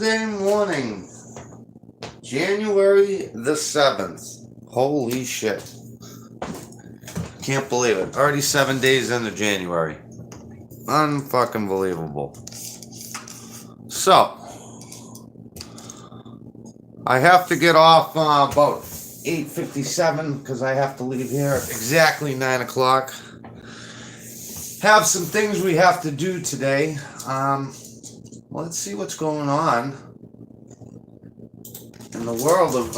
Thursday morning, January the 7th. Holy shit. Can't believe it. Already 7 days into January. Unfucking believable. So, I have to get off about 8:57 because I have to leave here at exactly 9 o'clock. Have some things we have to do today. Let's see what's going on in the world of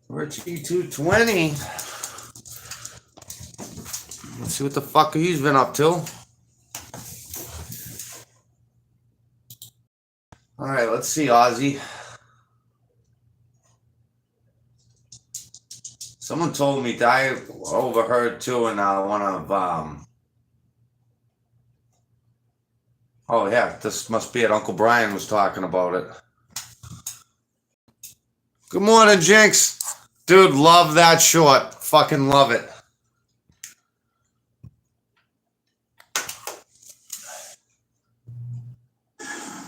Richie 220. Let's see what the fuck he's been up to. Alright, let's see, Ozzy. Someone told me that I overheard too in one of oh yeah, this must be it. Uncle Brian was talking about it. Good morning, Jinx. Dude, love that short. Fucking love it.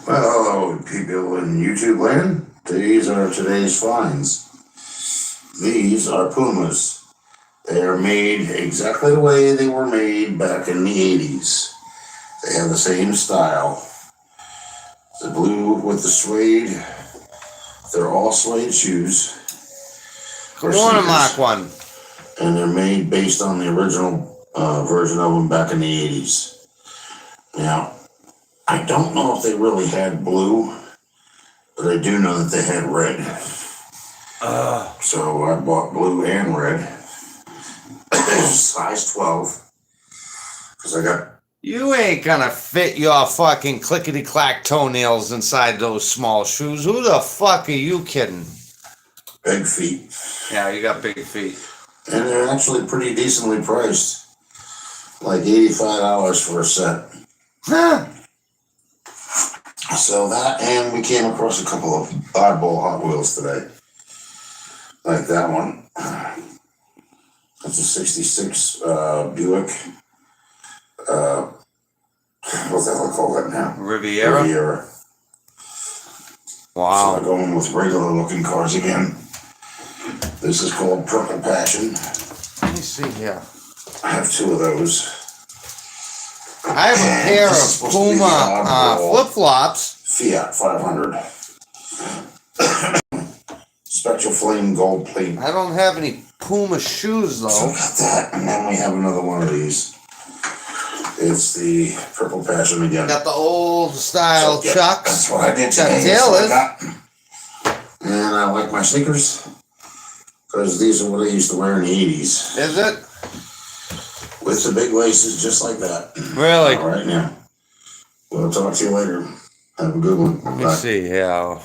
Well, hello, people in YouTube land. These are today's finds. These are Pumas. They are made exactly the way they were made back in the 80s. They have the same style. The blue with the suede. They're all suede shoes. Good morning, Mach 0. And they're made based on the original version of them back in the 80s. Now, I don't know if they really had blue, but I do know that they had red. So I bought blue and red. Size 12. Because I got... You ain't gonna fit your fucking clickety-clack toenails inside those small shoes. Who the fuck are you kidding? Big feet. Yeah, you got big feet. And they're actually pretty decently priced. Like $85 for a set. Huh? So that, and we came across a couple of oddball Hot Wheels today. Like that one. That's a 66 Buick. What the hell I call that now? Riviera. Wow. So going with regular looking cars again. This is called Purple Passion. Let me see here. I have two of those. I have a pair of Puma flip-flops. Fiat 500. Spectral Flame Gold Plate. I don't have any Puma shoes, though. So we got that, and then we have another one of these. It's the Purple Passion again. Got the old style So, Chucks. That's what I did today. Tailors. And I like my sneakers. Because these are what I used to wear in the 80s. Is it? With the big laces, just like that. Really? All right, now. We'll talk to you later. Have a good one. Let me see here.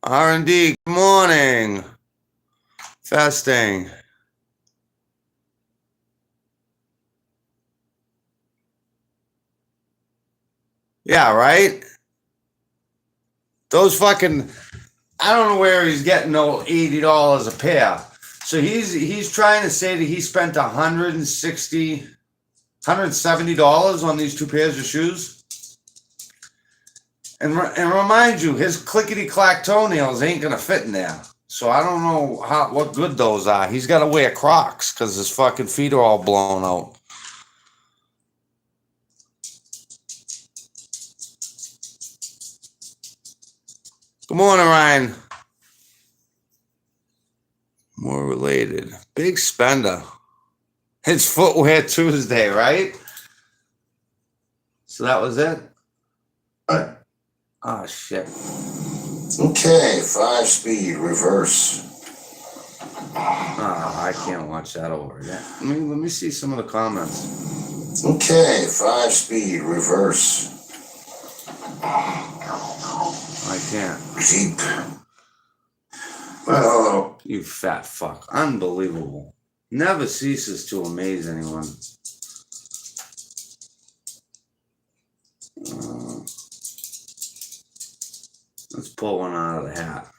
R&D, good morning. Fasting. Yeah, right? Those fucking... I don't know where he's getting no $80 a pair. So he's trying to say that he spent $170 on these two pairs of shoes. And remind you, his clickety-clack toenails ain't gonna fit in there. So I don't know what good those are. He's got to wear Crocs because his fucking feet are all blown out. Good morning, Ryan. More related. Big spender. It's Footwear Tuesday, right? So that was it? Oh, shit. Okay, 5-speed reverse. Oh, I can't watch that over again. Let me see some of the comments. Okay, 5-speed reverse. I can't. Jeep. Well, hello. You fat fuck. Unbelievable. Never ceases to amaze anyone. Let's pull one out of the hat.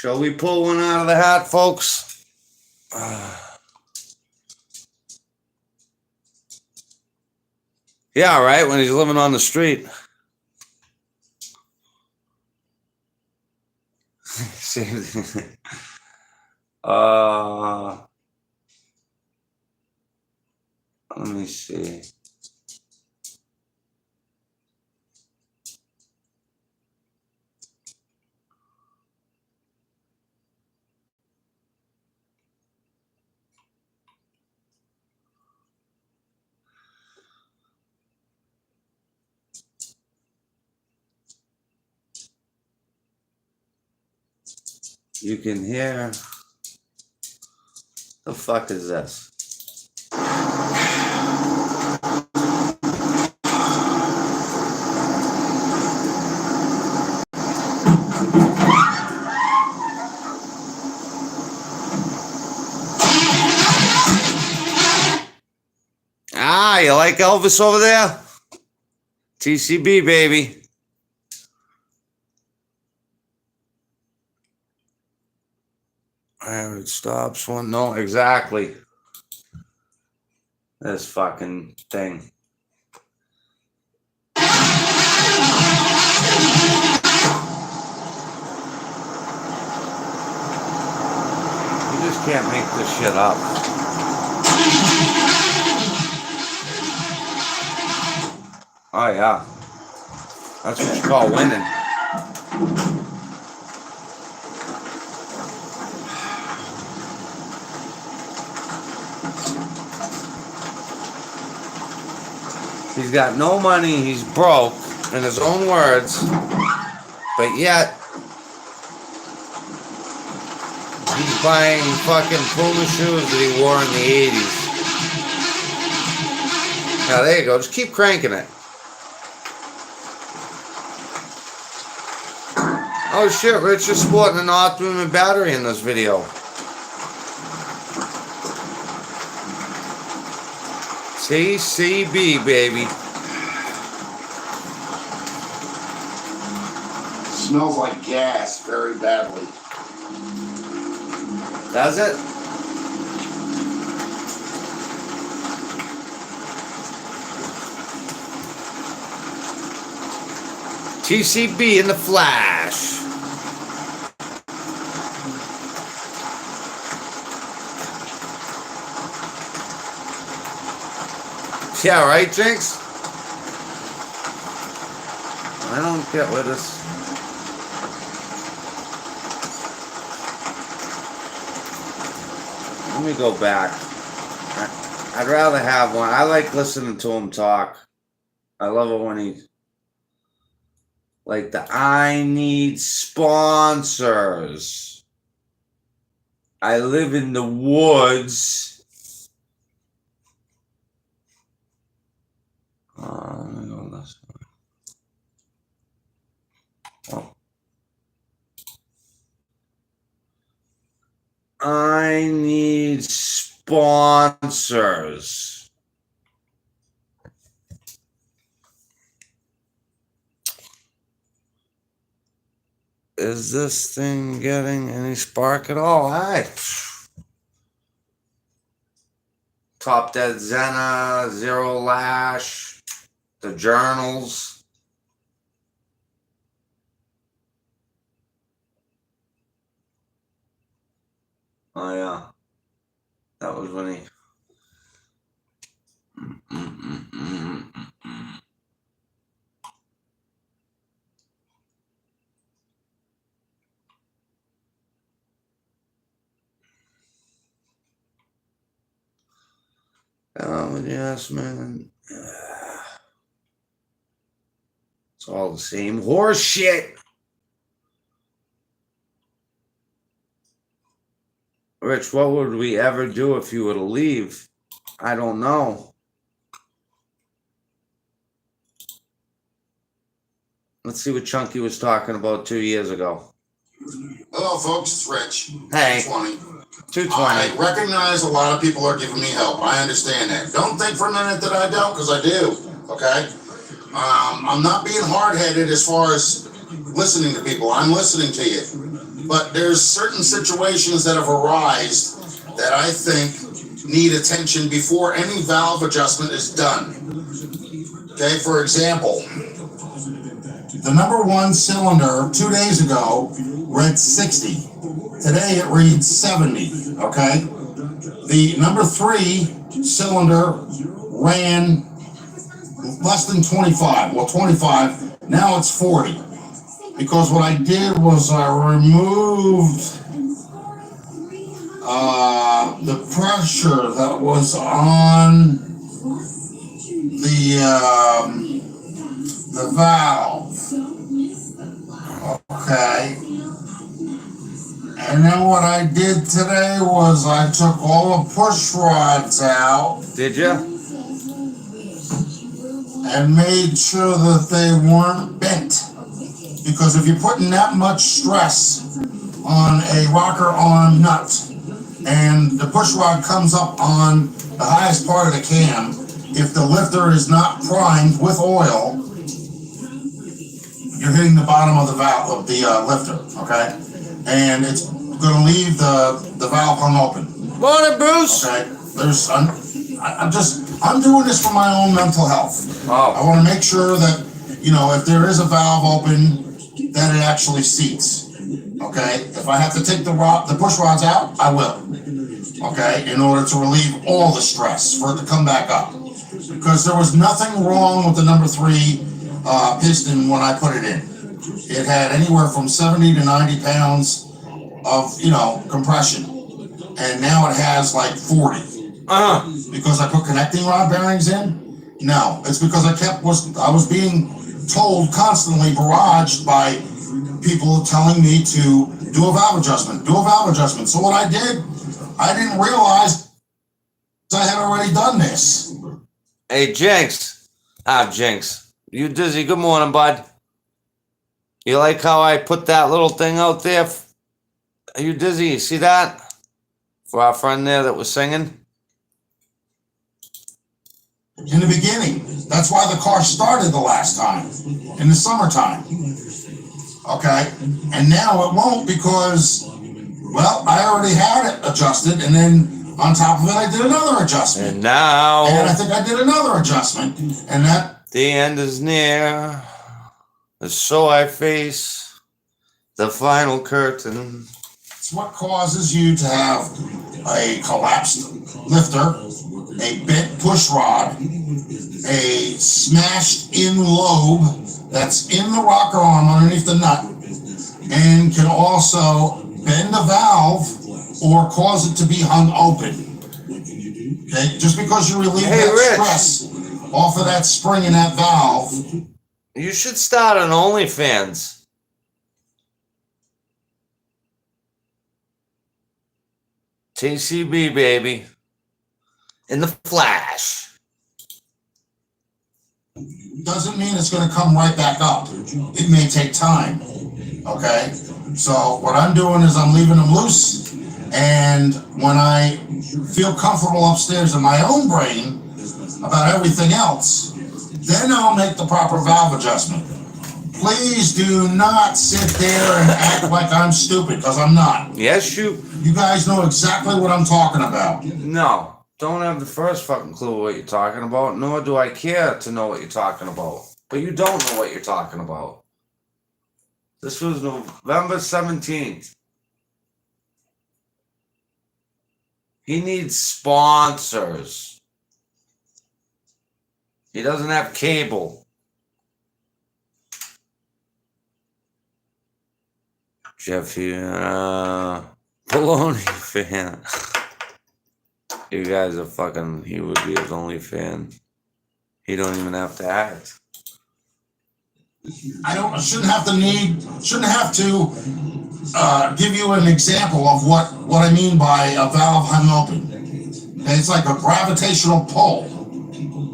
Shall we pull one out of the hat, folks? Yeah, right, when he's living on the street. Let me see. You can hear. The fuck is this? Ah, you like Elvis over there? TCB, baby. There it stops one. No, exactly. This fucking thing. You just can't make this shit up. Oh, yeah. That's what you call winning. He's got no money, he's broke, in his own words, but yet he's buying fucking Puma shoes that he wore in the 80s. Now there you go, just keep cranking it. Oh shit, Rich is sporting an optimum battery in this video. TCB, baby. Smells like gas very badly. Does it? TCB in the flash. Yeah, right, Jinx? I don't get what this. Let me go back. I'd rather have one. I like listening to him talk. I love it when he. Like the I need sponsors. I live in the woods. Let me go this way. Oh. I need sponsors. Is this thing getting any spark at all? Hi. Top Dead Zena, Zero Lash. The journals. Oh yeah, that was when he. Yes, man. It's all the same horse shit. Rich, what would we ever do if you were to leave? I don't know. Let's see what Chunky was talking about 2 years ago. Hello, folks. It's Rich. Hey. 220. 220. I recognize a lot of people are giving me help. I understand that. Don't think for a minute that I don't, because I do. Okay? I'm not being hard-headed as far as listening to people. I'm listening to you. But there's certain situations that have arisen that I think need attention before any valve adjustment is done. Okay, for example, the number one cylinder 2 days ago read 60. Today it reads 70. Okay, the number three cylinder ran less than 25. Well, 25. Now it's 40. Because what I did was I removed the pressure that was on the valve. Okay. And then what I did today was I took all the push rods out. Did you? And made sure that they weren't bent. Because if you're putting that much stress on a rocker arm nut and the push rod comes up on the highest part of the cam, if the lifter is not primed with oil, you're hitting the bottom of the valve of the lifter, okay? And it's going to leave the valve hung open. Morning, Bruce. Okay, I'm doing this for my own mental health. Oh. I want to make sure that, you know, if there is a valve open, that it actually seats. Okay, if I have to take the push rods out, I will. Okay, in order to relieve all the stress for it to come back up, because there was nothing wrong with the number three piston when I put it in. It had anywhere from 70 to 90 pounds of, you know, compression, and now it has like 40. Because I put connecting rod bearings in? No, it's because I was being told constantly, barraged by people telling me to do a valve adjustment, do a valve adjustment. So what I did, I didn't realize I had already done this. Hey, Jinx. Jinx. You dizzy? Good morning, bud. You like how I put that little thing out there? Are you dizzy? You see that? For our friend there that was singing? In the beginning. That's why the car started the last time. In the summertime. Okay? And now it won't because, well, I already had it adjusted, and then on top of it, I did another adjustment. And now... And I think I did another adjustment. And that... The end is near. So I face the final curtain. It's what causes you to have a collapsed lifter, a bent push rod, a smashed in lobe that's in the rocker arm underneath the nut, and can also bend the valve or cause it to be hung open. Okay, just because you relieve that stress off of that spring in that valve. You should start an OnlyFans. TCB, baby. In the flash. Doesn't mean it's going to come right back up. It may take time. Okay? So what I'm doing is I'm leaving them loose. And when I feel comfortable upstairs in my own brain about everything else, then I'll make the proper valve adjustment. Please do not sit there and act like I'm stupid, because I'm not. Yes, you guys know exactly what I'm talking about. No, don't have the first fucking clue what you're talking about, nor do I care to know what you're talking about. But you don't know what you're talking about. This was November 17th. He needs sponsors. He doesn't have cable. Jeffy, baloney fan. You guys are fucking, he would be his only fan. He don't even have to act. Shouldn't have to give you an example of what I mean by a valve hung open. And it's like a gravitational pull.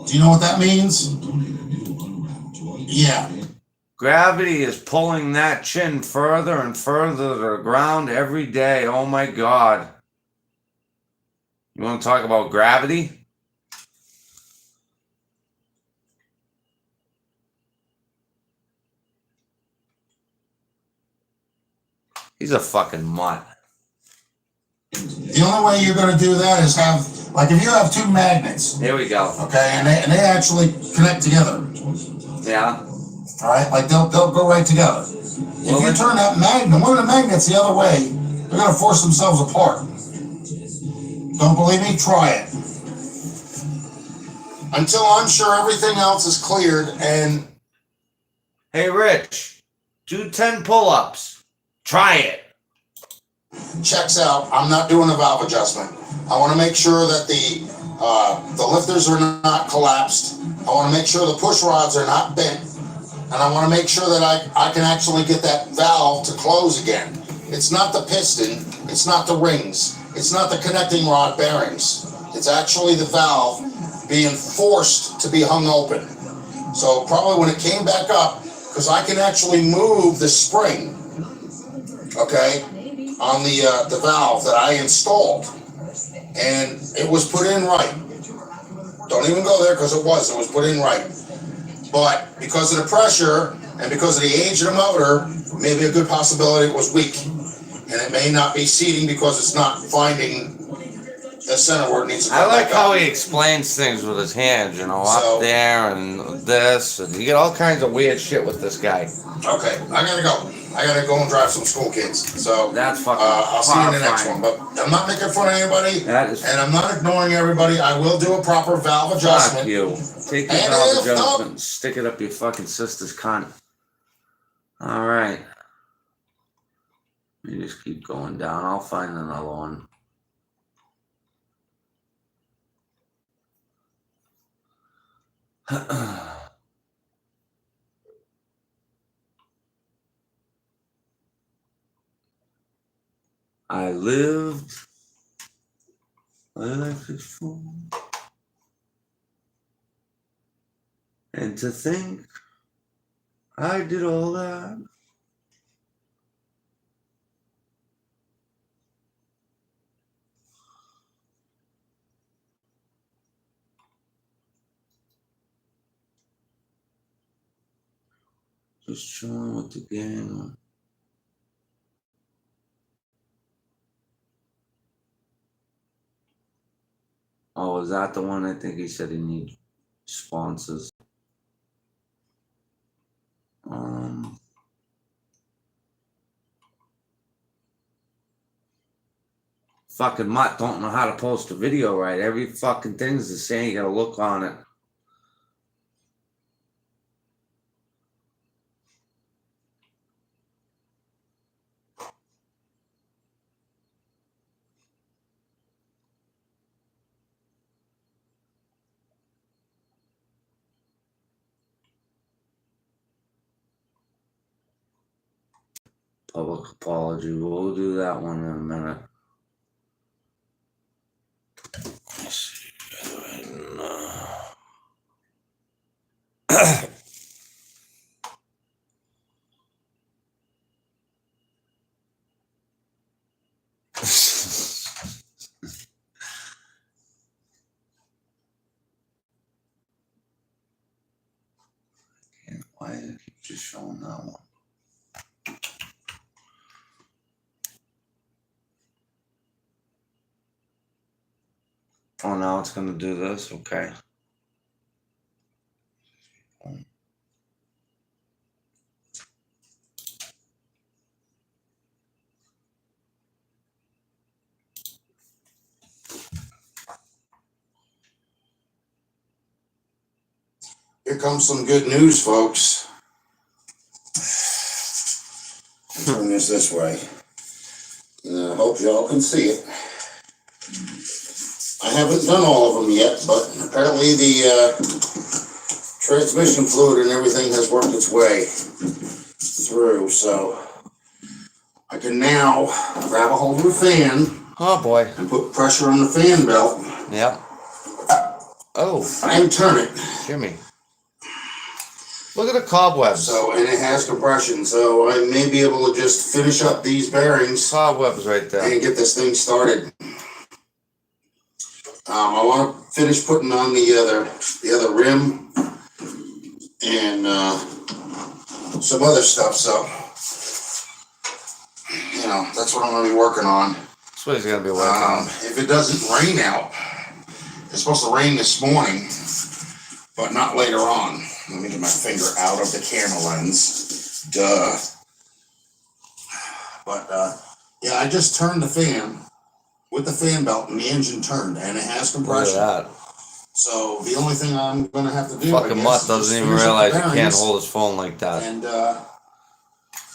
Do you know what that means? Yeah. Gravity is pulling that chin further and further to the ground every day. Oh my God. You want to talk about gravity? He's a fucking mutt. The only way you're going to do that is have, like, if you have two magnets. Here we go. Okay, and they actually connect together. Yeah. All right, like they'll go right together. If you turn that magnet, one of the magnets the other way, they're going to force themselves apart. Don't believe me? Try it. Until I'm sure everything else is cleared and... Hey, Rich, do 10 pull-ups. Try it. Checks out. I'm not doing a valve adjustment. I want to make sure that the lifters are not collapsed. I want to make sure the push rods are not bent. And I want to make sure that I can actually get that valve to close again. It's not the piston. It's not the rings. It's not the connecting rod bearings. It's actually the valve being forced to be hung open. So probably when it came back up, because I can actually move the spring, okay, on the valve that I installed, and it was put in right. Don't even go there because it was put in right. But because of the pressure and because of the age of the motor, maybe a good possibility it was weak. And it may not be seating because it's not finding the center where it needs to come I like back how up. he explains things with his hands, you know, So- up there and this. And you get all kinds of weird shit with this guy. Okay, I gotta go. I gotta go and drive some school kids. So That's fucking I'll see you in the next horrifying. one. But I'm not making fun of anybody, That is and I'm not ignoring everybody. I will do a proper valve fuck adjustment. you. Take your And valve if not- adjustment and stick it up your fucking sister's cunt. Alright. You just keep going down. I'll find another one. I lived my life is full. And to think I did all that. Just chilling with the gang. Oh, is that the one? I think he said he needs sponsors. Fucking mutt don't know how to post a video right. Every fucking thing's the same. You gotta look on it. Public apology. We'll do that one in a minute. Let's see. Why did it keep just showing that one? Oh, now it's gonna do this. Okay. Here comes some good news, folks. Turn this way. I hope y'all can see it. I haven't done all of them yet, but apparently the transmission fluid and everything has worked its way through, so I can now grab a hold of the fan Oh boy. and put pressure on the fan belt Yep. Oh, and turn it. Jimmy. Look at the cobwebs. So, and it has compression, so I may be able to just finish up these bearings Cobwebs right there. and get this thing started. I want to finish putting on the other rim and some other stuff. So, know, that's what I'm going to be working on. That's what he's gonna be working on. If it doesn't rain out, it's supposed to rain this morning, but not later on. Let me get my finger out of the camera lens. Duh. But yeah, I just turned the fan with the fan belt, and the engine turned, and it has Look at compression. that. So the only thing I'm going to have to do, Fucking I guess, Mutt is doesn't just even finish up the realize he can't bearings hold his phone like that. and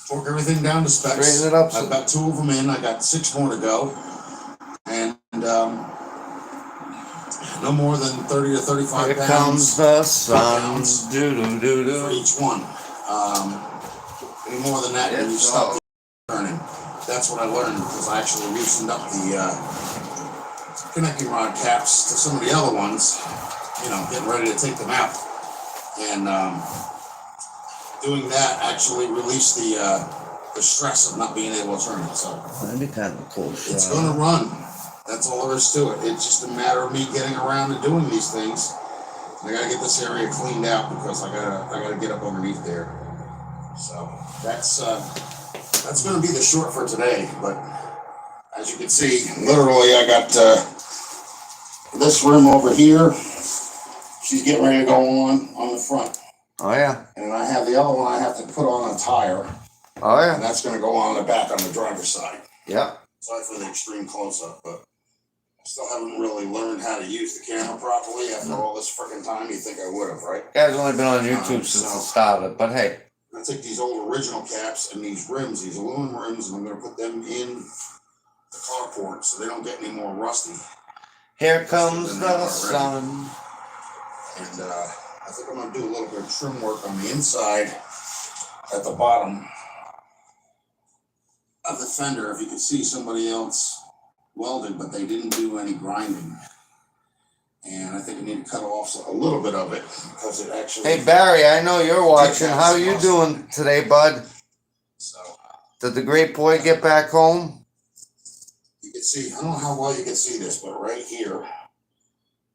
torque everything down to specs. Straighten it up I've got 2 of them in. I got 6 more to go, and no more than 30 to 35 Here pounds. comes the sun. Pounds Do do do for do. each one. Any more than that, and you stop turning. That's what I learned because I actually loosened up the connecting rod caps to some of the other ones. You know, getting ready to take them out, and doing that actually released the stress of not being able to turn it. So That'd be kind of a cool shot. it's going to run. That's all there is to it. It's just a matter of me getting around and doing these things. I gotta get this area cleaned out because I gotta get up underneath there. So that's gonna be the short for today. But as you can see, literally I got this rim over here. She's getting ready to go on the front. Oh yeah. And I have the other one I have to put on a tire. Oh yeah. And that's gonna go on the back on the driver's side. Yeah. Sorry for the extreme close-up, but I still haven't really learned how to use the camera properly after all this freaking time. You think I would have, right? Guy's only been on YouTube since the start of it, but hey. I'm gonna take these old original caps and these rims, these aluminum rims, and I'm gonna put them in the carport so they don't get any more rusty. Here comes the sun. And I think I'm gonna do a little bit of trim work on the inside at the bottom of the fender. If you could see, somebody else welded, but they didn't do any grinding. And I think I need to cut off a little bit of it because it actually. Hey Barry, I know you're watching. How are you doing today, bud? So Did the great boy get back home? you can see. I don't know how well you can see this, but right here,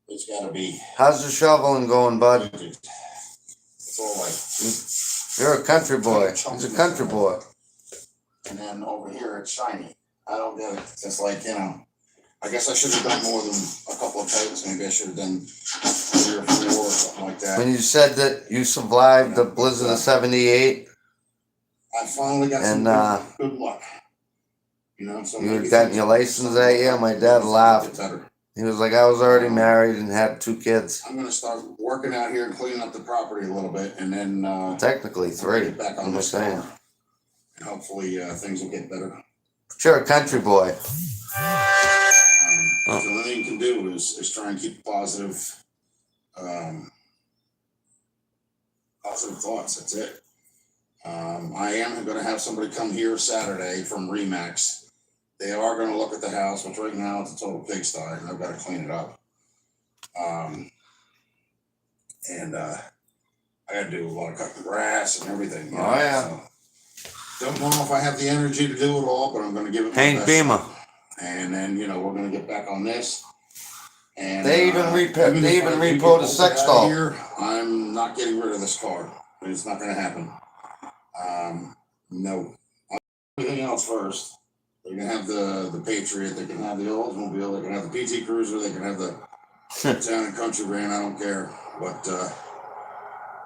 it's got to be. How's the shoveling going, bud? It's all like. You're a country boy. He's a country boy. And then over here, it's shiny. I don't get it. It's like, you know, I guess I should have done more than a couple of coats. Maybe I should have done 3 or 4 or something like that. When you said that you survived the blizzard of '78, I finally got and some good luck. You know, so you had gotten your license that year, my dad laughed. He was like, I was already married and had 2 kids. I'm going to start working out here and cleaning up the property a little bit, and then Technically 3. get back on I'm this saying. car. And hopefully things will get better. But you're a country boy. The only thing you can do is try and keep positive thoughts. That's it. I am going to have somebody come here Saturday from Remax. They are going to look at the house, which right now it's a total pigsty, and I've got to clean it up. And I got to do a lot of cutting grass and everything. You know? Oh yeah. So, don't know if I have the energy to do it all, but I'm going to give it my Hank best. Beamer. And then, you know, we're going to get back on this. And They even repoed a sex doll. Here, I'm not getting rid of this car. It's not going to happen. No. Everything else first. They can have the Patriot. They can have the Oldsmobile. They can have the PT Cruiser. They can have the Town and Country Van. I don't care. But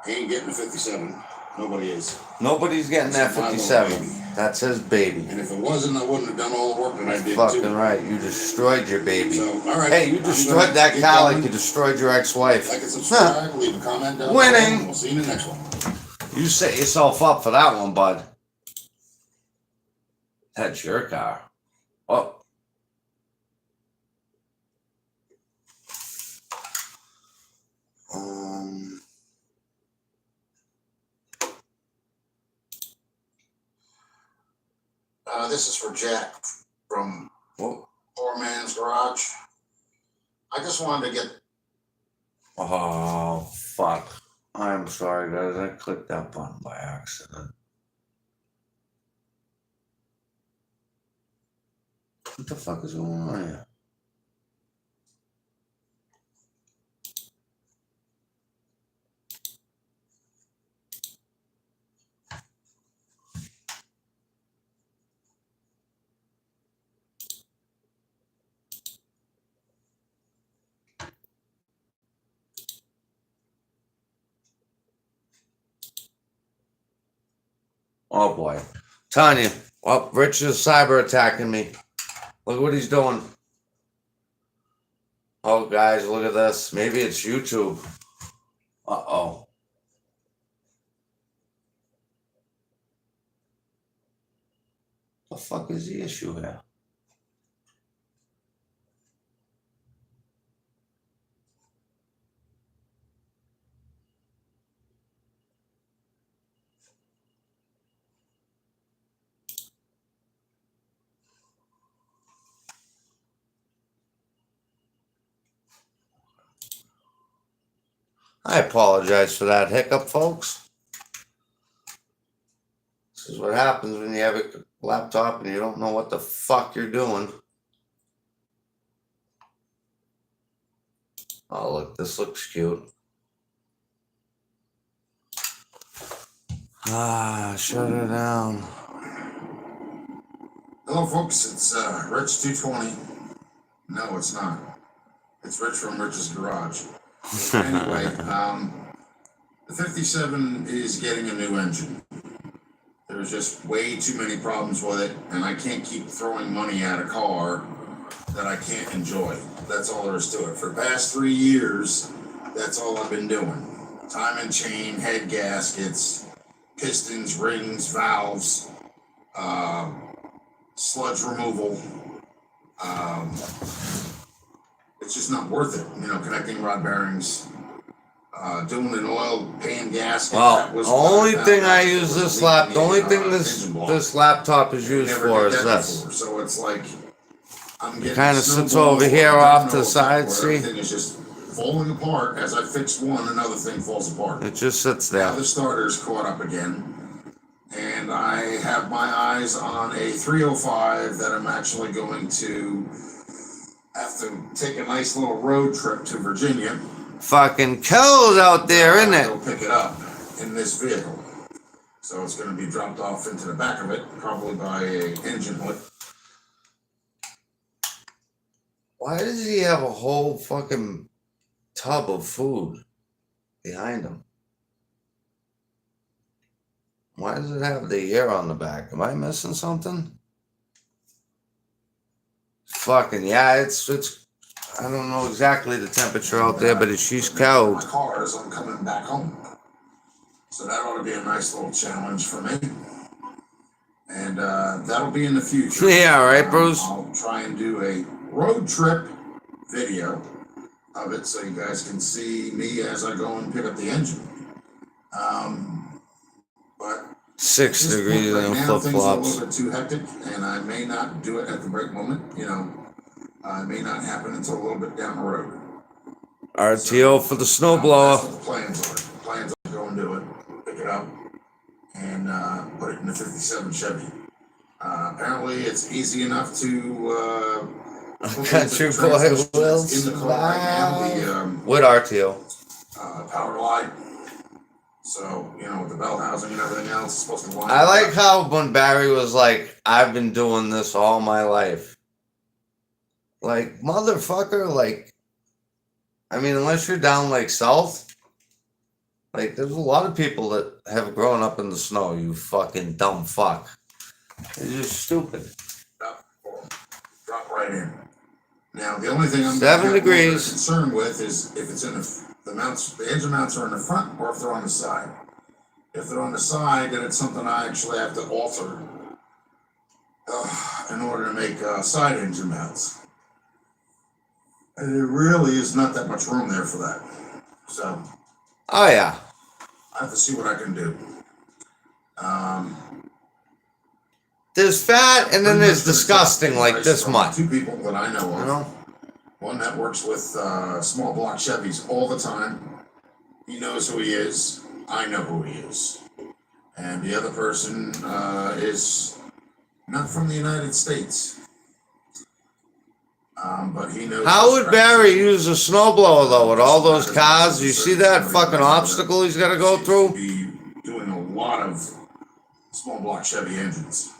he ain't getting the 57. Nobody is. Nobody's getting that 57. That's his baby. And if it wasn't, I wouldn't have done all the work that I did. Fucking too. right. You destroyed your baby. So, all right. Hey, you destroyed that car like you destroyed your ex-wife. Like and subscribe. Leave a comment down Winning. below. We'll see you in the next one. You set yourself up for that one, bud. That's your car. Oh. This is for Jack from Whoa. Poor Man's Garage. I just wanted to get. Oh, fuck. I'm sorry, guys. I clicked that button by accident. What the fuck is going on here? Oh boy. Telling you. Oh, Rich is cyber attacking me. Look what he's doing. Oh, guys, look at this. Maybe it's YouTube. Uh-oh. The fuck is the issue here? I apologize for that hiccup, folks. This is what happens when you have a laptop and you don't know what the fuck you're doing. Oh, look, this looks cute. Ah, shut it down. Hello, folks. It's Rich 220. No, it's not. It's Rich from Rich's Garage. Anyway, the 57 is getting a new engine. There's just way too many problems with it, and I can't keep throwing money at a car that I can't enjoy. That's all there is to it. For the past 3 years, that's all I've been doing. Time and chain, head gaskets, pistons, rings, valves, sludge removal. It's just not worth it, connecting rod bearings, doing an oil pan gasket. Well, the only thing I use this the only thing this laptop is used for is this. So it's like I'm getting kind of sits over here off to the side. See, everything is just falling apart. As I fix one, another thing falls apart. It just sits there. Now the starter's caught up again. And I have my eyes on a 305 that I'm actually going to have to take a nice little road trip to Virginia. Fucking cold out there, isn't it? Go pick it up in this vehicle. So it's going to be dropped off into the back of it, probably by a engine hood. Why does he have a whole fucking tub of food behind him? Why does it have the air on the back? Am I missing something? Fucking yeah, it's I don't know exactly the temperature out there, but she's cold. My car as I'm coming back home. So that ought to be a nice little challenge for me. And that'll be in the future. Yeah, right, Bruce? I'll try and do a road trip video of it so you guys can see me as I go and pick up the engine. But 6 degrees right and now, flip things are a flops. little bit too hectic, and I may not do it at the right moment. It may not happen until a little bit down the road. RTO for the That's snowblower. what the plans are. The plans are to go and do it, pick it up, and put it in the 57 Chevy. Apparently, it's easy enough to. Country boy will in the car right now. With RTO. Power light. So, with the bell housing and everything else, it's supposed to line I like up. how when Barry was like, I've been doing this all my life. Like, motherfucker, like, I mean, unless you're down like south, like, there's a lot of people that have grown up in the snow, you fucking dumb fuck. You're just stupid. Drop right in. Now, the only thing I'm 7 degrees. concerned with is if it's in the engine mounts are in the front or if they're on the side. If they're on the side, then it's something I actually have to alter in order to make side engine mounts. And there really is not that much room there for that. So. Oh, yeah. I have to see what I can do. There's fat and then there's disgusting, like this much. 2 people that I know of. One that works with small block Chevys all the time. He knows who he is. I know who he is. And the other person is not from the United States. But he knows. How would Barry use a snowblower though with all those cars? You see that fucking obstacle he's got to go through? Be doing a lot of small block Chevy engines.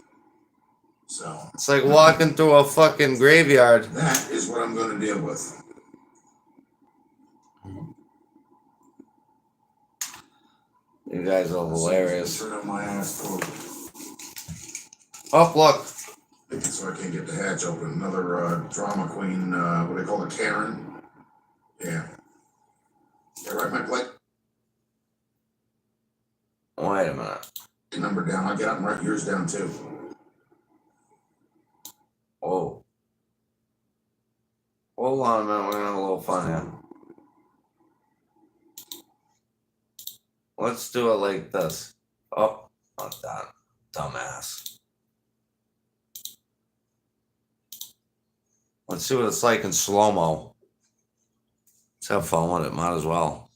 So it's like walking through a fucking graveyard. That is what I'm going to deal with. You guys are hilarious. Turn on my ass forward. Oh, look. So I can't get the hatch open. Another drama queen, what do they call it, Karen? Yeah. Yeah, right, my plate. Wait a minute. Number down. I'll get up and write yours down too. Oh. Hold on a minute. We're gonna have a little fun here. Let's do it like this. Oh, not that. Dumbass. Let's see what it's like in slow-mo. Let's have fun with it. Might as well.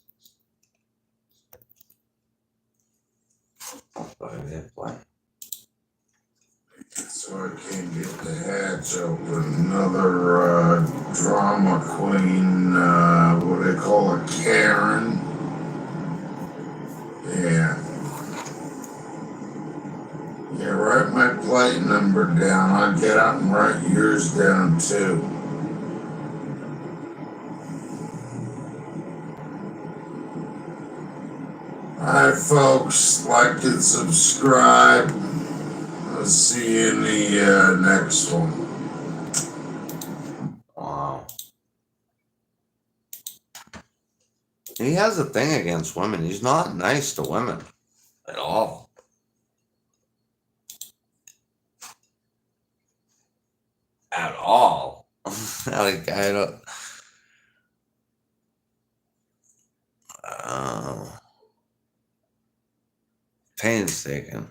So I can't get the hatch open. Another drama queen, what do they call it, Karen? Yeah. Yeah, write my plate number down. I'll get out and write yours down too. Alright, folks, like and subscribe. I'll see you in the next one. Wow. He has a thing against women. He's not nice to women at all. At all. Like, I don't. Painstaking.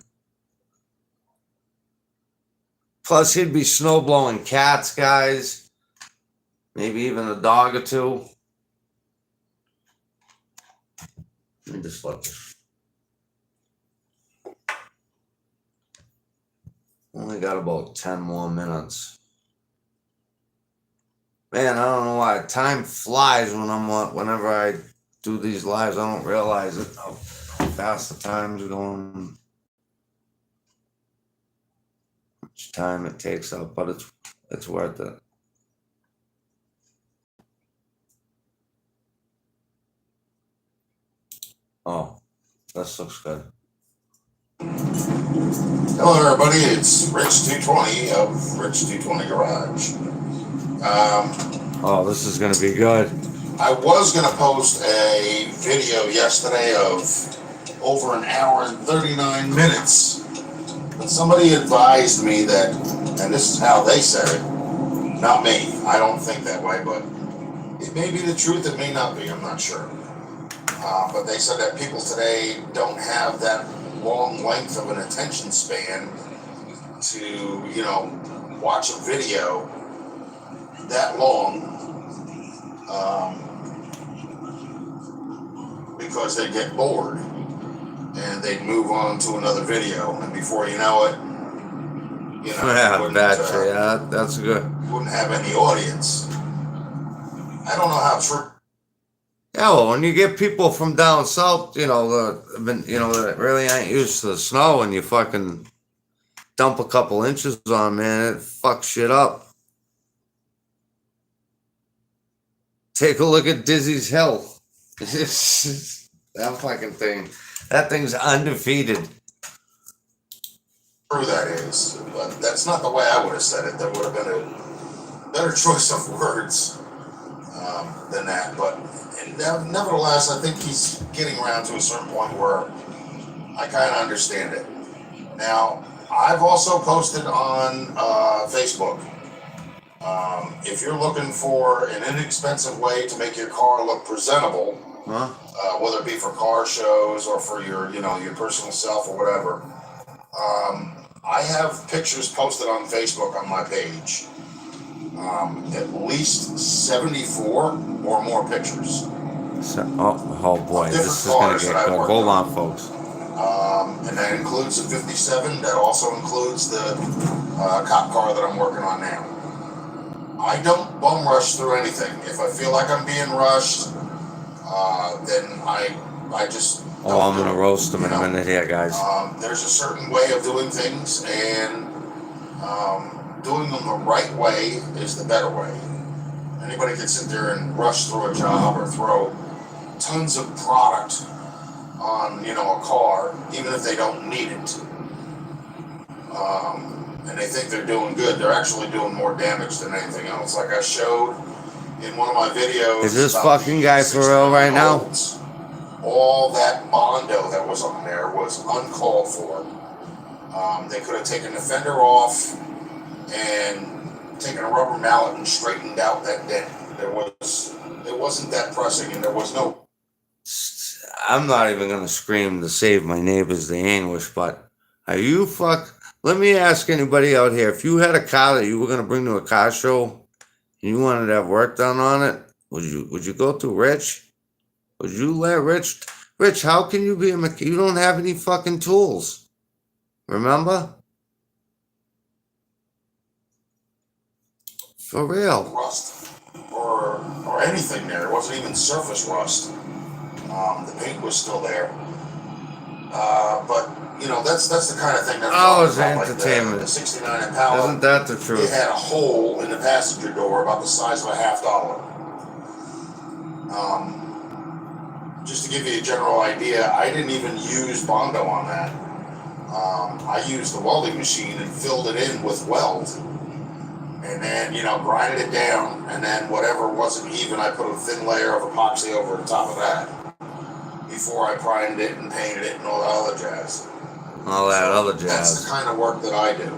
Plus, he'd be snow blowing cats, guys. Maybe even a dog or two. Let me just look. Only got about 10 more minutes. Man, I don't know why. Time flies whenever I do these lives. I don't realize it. How fast the time's going. How much time it takes up, but it's worth it. Oh, this looks good. Hello, everybody. It's Rich220 of Rich220 Garage. Oh, this is going to be good. I was going to post a video yesterday of over an hour and 39 minutes, but somebody advised me that, and this is how they said it, not me, I don't think that way, but it may be the truth, it may not be, I'm not sure. But they said that people today don't have that long length of an attention span to, watch a video that long, because they get bored and they'd move on to another video, and before you know it, Yeah, that's good. Wouldn't have any audience. I don't know how true. Yeah, well, when you get people from down south, that really ain't used to the snow, and you fucking dump a couple inches on, man, it fucks shit up. Take a look at Dizzy's Hill. That fucking thing. That thing's undefeated. True that is, but that's not the way I would have said it. There would have been a better choice of words than that. But nevertheless, I think he's getting around to a certain point where I kind of understand it. Now, I've also posted on Facebook. If you're looking for an inexpensive way to make your car look presentable, whether it be for car shows or for your personal self or whatever, I have pictures posted on Facebook on my page. At least 74 or more pictures. Oh boy, this is going to get good. Hold on, folks. And that includes the 57. That also includes the cop car that I'm working on now. I don't bum rush through anything. If I feel like I'm being rushed, then I just. Oh, I'm gonna roast them in a minute here, guys. There's a certain way of doing things, and doing them the right way is the better way. Anybody can sit there and rush through a job or throw tons of product on, a car, even if they don't need it. and they think they're doing good. They're actually doing more damage than anything else. Like I showed in one of my videos. Is this fucking guy for real right now? All that Bondo that was on there was uncalled for. They could have taken the fender off and taken a rubber mallet and straightened out that dent. It wasn't that pressing, and there was no. I'm not even gonna scream to save my neighbors the anguish, but are you let me ask anybody out here, if you had a car that you were gonna bring to a car show and you wanted to have work done on it, would you go to Rich? Would you let Rich, how can you be a mechanic? You don't have any fucking tools. Remember? For real. Rust or anything there. It wasn't even surface rust. The paint was still there. But you know, that's the kind of thing that it's entertainment. Like the 69 Impala. Isn't that the truth? It had a hole in the passenger door about the size of a $50. Just to give you a general idea, I didn't even use Bondo on that. I used the welding machine and filled it in with weld. And then, you know, grinded it down, and then whatever wasn't even, I put a thin layer of epoxy over the top of that before I primed it and painted it and all that other jazz. That's the kind of work that I do.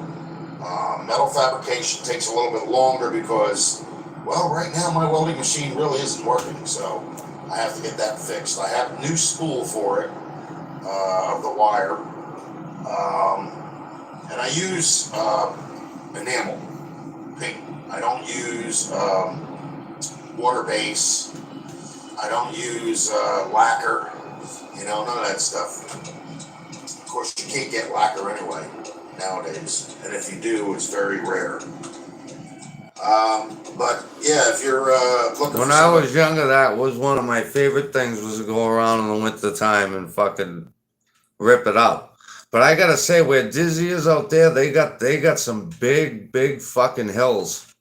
Metal fabrication takes a little bit longer because, well, right now my welding machine really isn't working, so I have to get that fixed. I have a new spool for it, of the wire, and I use enamel paint. I don't use water base. I don't use lacquer. You know, none of that stuff. Of course, you can't get lacquer anyway nowadays, and if you do, it's very rare. But yeah, if you're looking when I was younger, that was one of my favorite things, was to go around in the winter time and fucking rip it up. But I gotta say, where Dizzy is out there, they got some big fucking hills,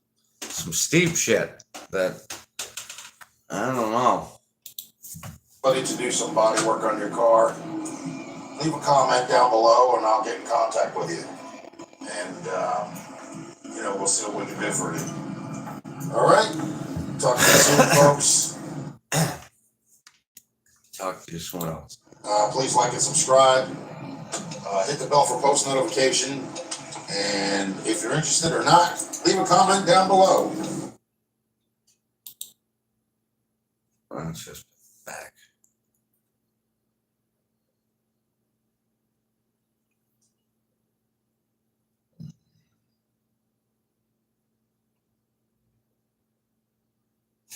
some steep shit that I don't know. Buddy, to do some body work on your car, leave a comment down below, and I'll get in contact with you. And you know, we'll see what we can do for you. All right. Talk to you soon, folks. Talk to you soon else. Please like and subscribe. Hit the bell for post notification. And if you're interested or not, leave a comment down below. That's just back.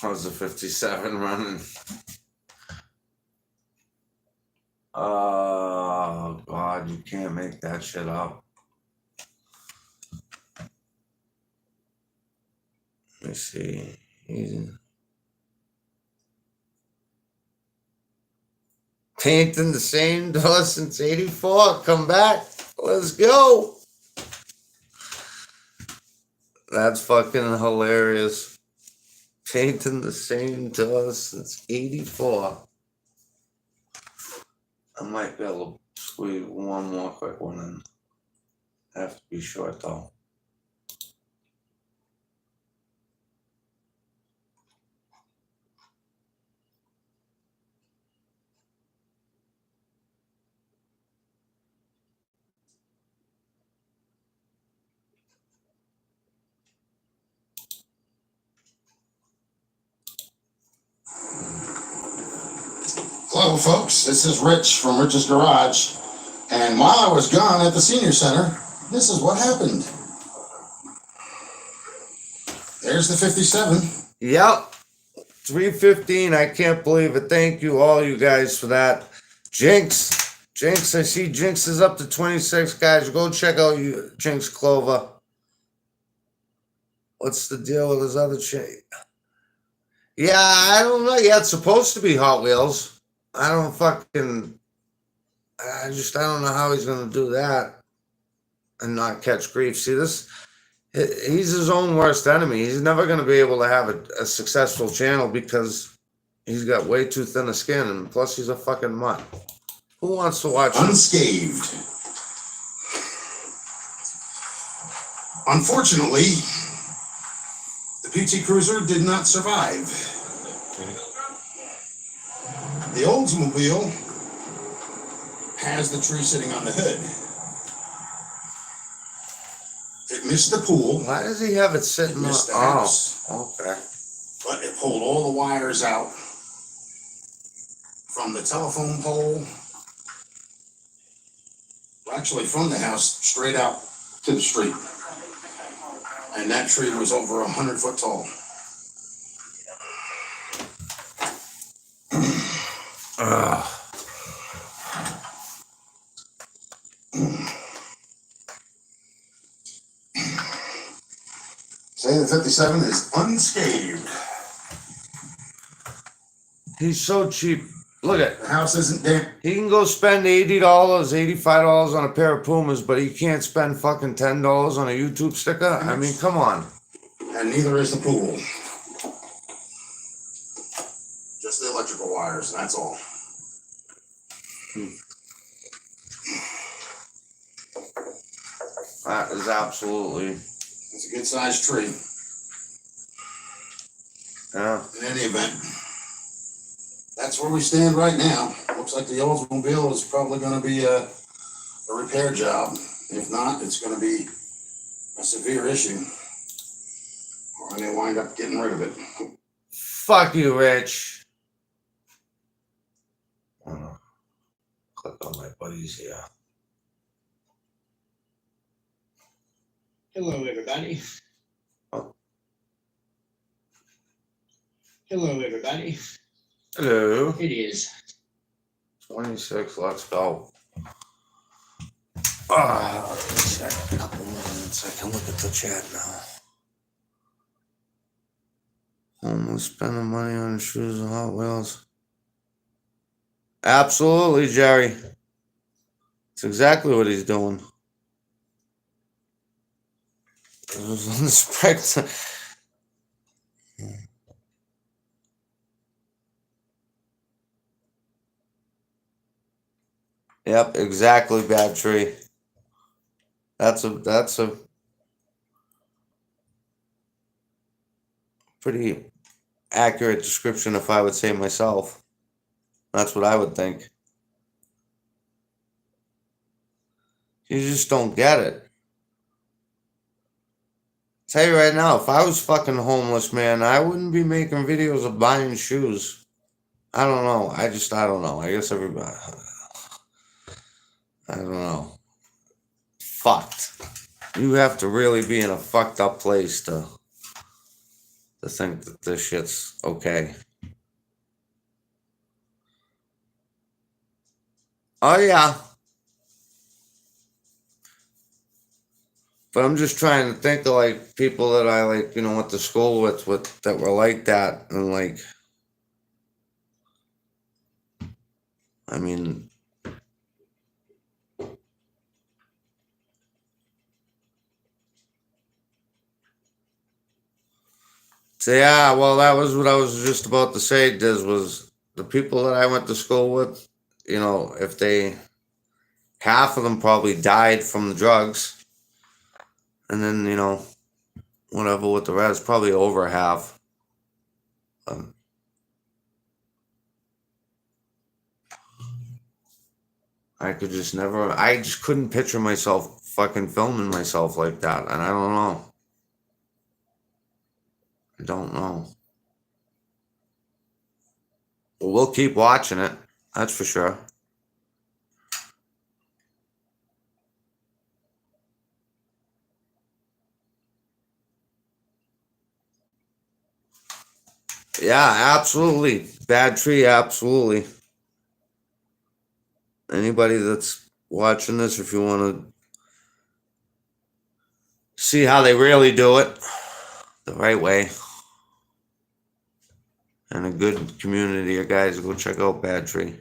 How's the 57 running? Oh, God, you can't make that shit up. Let me see. Painting the same door since 84. Come back. Let's go. That's fucking hilarious. Painting the same door since 84. I might be able to squeeze one more quick one in. Have to be short though. Hello, folks. This is Rich from Rich's Garage. And while I was gone at the senior center, this is what happened. There's the 57. Yep. 315. I can't believe it. Thank you, all you guys, for that. Jinx, I see Jinx is up to 26, guys. Go check out Jinx Clover. What's the deal with his other chick? Yeah, I don't know. Yeah, it's supposed to be Hot Wheels. I don't don't know how he's going to do that and not catch grief. See, he's his own worst enemy. He's never going to be able to have a successful channel because he's got way too thin a skin, and plus he's a fucking mutt. Who wants to watch unscathed? Unfortunately, the PT Cruiser did not survive. The Oldsmobile has the tree sitting on the hood. It missed the pool. Why does he have it sitting on? Missed the house. Oh, okay. But it pulled all the wires out from the telephone pole, actually from the house straight out to the street. And that tree was over 100 foot tall. Say the 57 is unscathed. He's so cheap. Look at The house isn't damp. He can go spend $80, $85 on a pair of Pumas, but he can't spend fucking $10 on a YouTube sticker. I mean, come on. And neither is the pool. Just the electrical wires, that's all. That is absolutely. It's a good sized tree. Yeah. In any event, that's where we stand right now. Looks like the Oldsmobile is probably going to be a repair job. If not, it's going to be a severe issue. Or I may wind up getting rid of it. Fuck you, Rich. Click on my buddies here. Hello, everybody. Oh. Hello, everybody. Hello. It is 26, let's go. Let's check a couple minutes. I can look at the chat now. Homeless spending money on shoes and Hot Wheels. Absolutely, Jerry. It's exactly what he's doing. It was on the spectrum. Yep, exactly, Bad Tree. That's a pretty accurate description if I would say myself. That's what I would think. You just don't get it. Tell you right now, if I was fucking homeless, man, I wouldn't be making videos of buying shoes. I don't know. I don't know. I guess everybody. I don't know. Fucked. You have to really be in a fucked up place to think that this shit's okay. Oh yeah. But I'm just trying to think of like people that I like, went to school with that were like that, and like, I mean, so yeah, well, that was what I was just about to say, Diz, was the people that I went to school with, if half of them probably died from the drugs, and then, whatever with the rest, probably over half. I just couldn't picture myself fucking filming myself like that, and I don't know. I don't know. But we'll keep watching it, that's for sure. Yeah, absolutely. Bad Tree, absolutely. Anybody that's watching this, if you want to see how they really do it the right way, and a good community of guys, go check out Bad Tree.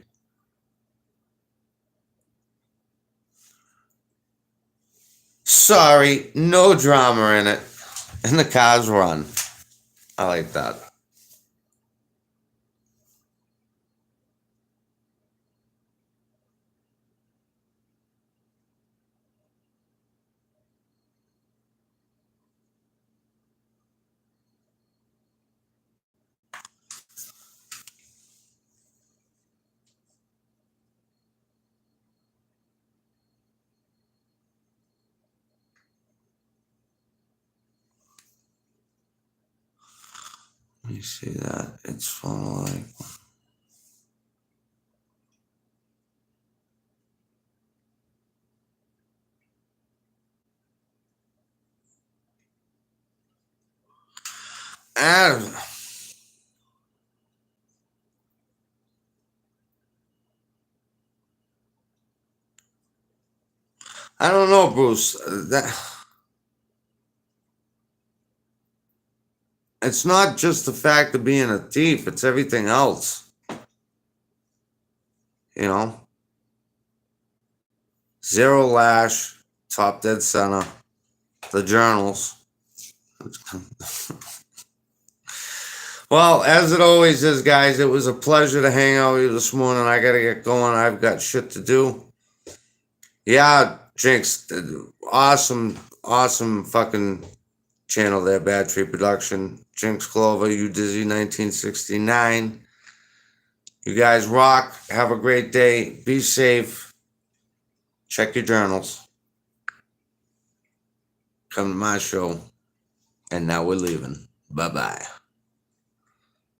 Sorry, no drama in it. And the cars run. I like that. me see that. It's full like. I don't know, Bruce. That it's not just the fact of being a thief; it's everything else. You know, zero lash, top dead center, the journals. Well, as it always is, guys, it was a pleasure to hang out with you this morning. I gotta get going. I've got shit to do. Yeah, Jinx, awesome, awesome fucking channel there, Bad Tree Production. Jinx Clover, you Dizzy 1969. You guys rock. Have a great day. Be safe. Check your journals. Come to my show. And now we're leaving. Bye-bye.